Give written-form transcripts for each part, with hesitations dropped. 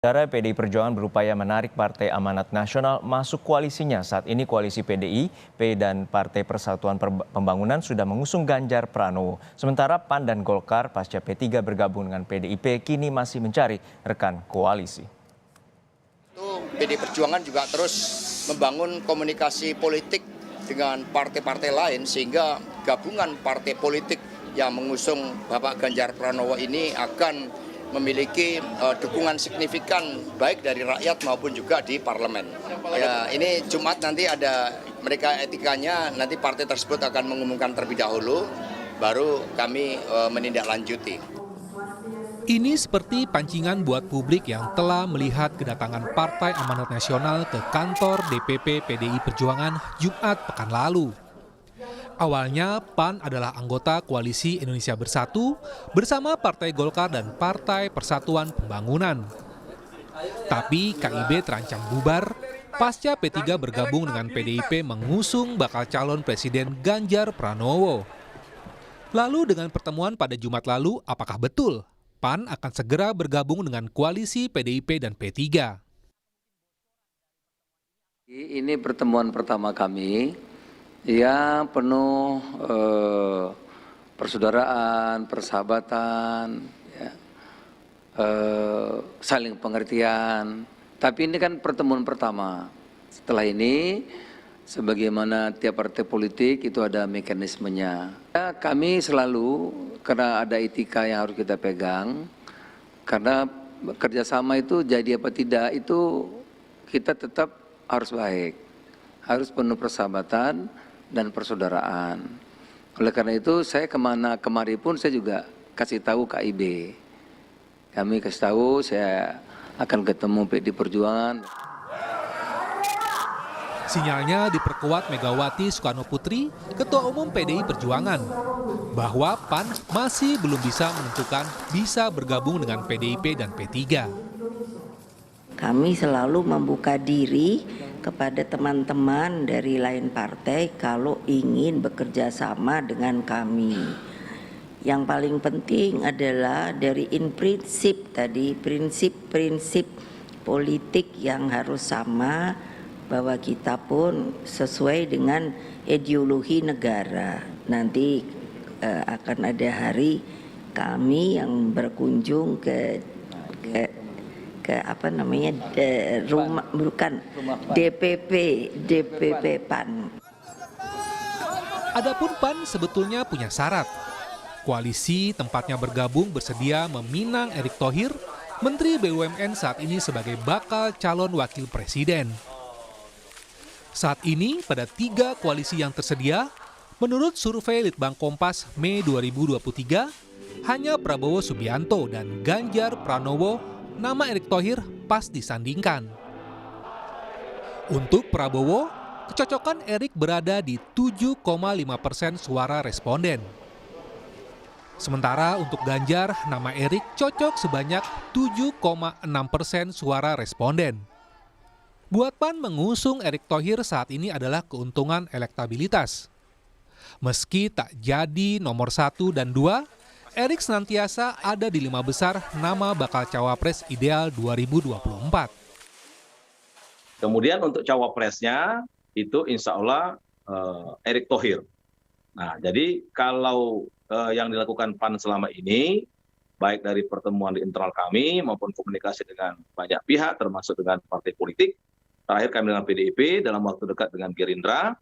Saudara, PDI Perjuangan berupaya menarik Partai Amanat Nasional masuk koalisinya. Saat ini koalisi PDIP dan Partai Persatuan Pembangunan sudah mengusung Ganjar Pranowo. Sementara PAN dan Golkar pasca P3 bergabung dengan PDIP kini masih mencari rekan koalisi. PDI Perjuangan juga terus membangun komunikasi politik dengan partai-partai lain sehingga gabungan partai politik yang mengusung Bapak Ganjar Pranowo ini akan memiliki dukungan signifikan baik dari rakyat maupun juga di parlemen. Ya, ini Jumat nanti ada mereka etikanya, nanti partai tersebut akan mengumumkan terlebih dahulu, baru kami menindaklanjuti. Ini seperti pancingan buat publik yang telah melihat kedatangan Partai Amanat Nasional ke kantor DPP PDI Perjuangan Jumat pekan lalu. Awalnya PAN adalah anggota Koalisi Indonesia Bersatu bersama Partai Golkar dan Partai Persatuan Pembangunan. Tapi KIB terancam bubar pasca P3 bergabung dengan PDIP mengusung bakal calon Presiden Ganjar Pranowo. Lalu dengan pertemuan pada Jumat lalu, apakah betul PAN akan segera bergabung dengan koalisi PDIP dan P3? Ini pertemuan pertama kami. Ya, penuh persaudaraan, persahabatan, ya, saling pengertian. Tapi ini kan pertemuan pertama. Setelah ini, sebagaimana tiap partai politik itu ada mekanismenya. Ya, kami selalu, karena ada etika yang harus kita pegang, karena kerjasama itu jadi apa tidak, itu kita tetap harus baik. Harus penuh persahabatan dan persaudaraan. Oleh karena itu saya kemari pun saya juga kasih tahu KIB. Kami kasih tahu saya akan ketemu PDI Perjuangan. Sinyalnya diperkuat Megawati Soekarnoputri, Ketua Umum PDI Perjuangan, bahwa PAN masih belum bisa menentukan bisa bergabung dengan PDIP dan P3. Kami selalu membuka diri kepada teman-teman dari lain partai kalau ingin bekerja sama dengan kami. Yang paling penting adalah dari prinsip tadi, prinsip-prinsip politik yang harus sama, bahwa kita pun sesuai dengan ideologi negara. Nanti akan ada hari kami yang berkunjung ke apa namanya rumah bukan DPP PAN. Adapun PAN sebetulnya punya syarat. Koalisi tempatnya bergabung bersedia meminang Erick Thohir, Menteri BUMN saat ini sebagai bakal calon wakil presiden. Saat ini pada 3 koalisi yang tersedia, menurut survei Litbang Kompas Mei 2023, hanya Prabowo Subianto dan Ganjar Pranowo nama Erick Thohir pas disandingkan. Untuk Prabowo, kecocokan Erick berada di 7,5% suara responden. Sementara untuk Ganjar, nama Erick cocok sebanyak 7,6% suara responden. Buat PAN mengusung Erick Thohir saat ini adalah keuntungan elektabilitas. Meski tak jadi nomor 1 dan 2, Erick senantiasa ada di 5 besar nama bakal cawapres ideal 2024. Kemudian untuk cawapresnya itu insya Allah Erick Thohir. Nah, jadi kalau yang dilakukan PAN selama ini, baik dari pertemuan di internal kami maupun komunikasi dengan banyak pihak termasuk dengan partai politik, terakhir kami dengan PDIP, dalam waktu dekat dengan Gerindra,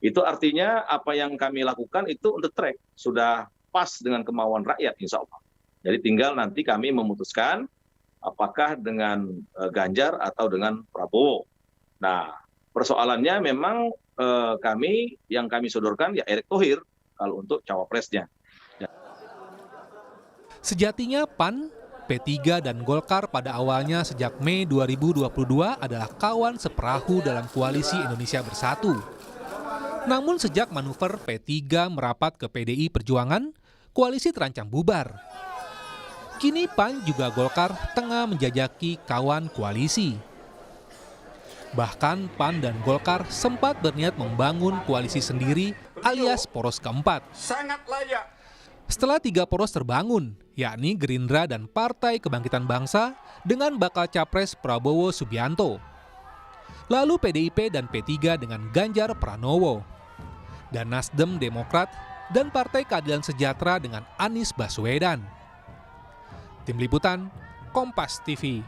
itu artinya apa yang kami lakukan itu on the track, sudah pas dengan kemauan rakyat insya Allah. Jadi tinggal nanti kami memutuskan apakah dengan Ganjar atau dengan Prabowo. Nah, persoalannya memang yang kami sodorkan ya Erick Thohir kalau untuk cawapresnya. Sejatinya PAN, P3 dan Golkar pada awalnya sejak Mei 2022 adalah kawan seperahu dalam koalisi Indonesia Bersatu. Namun sejak manuver P3 merapat ke PDI Perjuangan, koalisi terancam bubar. Kini PAN juga Golkar tengah menjajaki kawan koalisi. Bahkan PAN dan Golkar sempat berniat membangun koalisi sendiri alias poros keempat. Setelah 3 poros terbangun, yakni Gerindra dan Partai Kebangkitan Bangsa dengan bakal capres Prabowo Subianto. Lalu PDIP dan P3 dengan Ganjar Pranowo. Dan Nasdem, Demokrat, dan Partai Keadilan Sejahtera dengan Anies Baswedan. Tim Liputan, Kompas TV.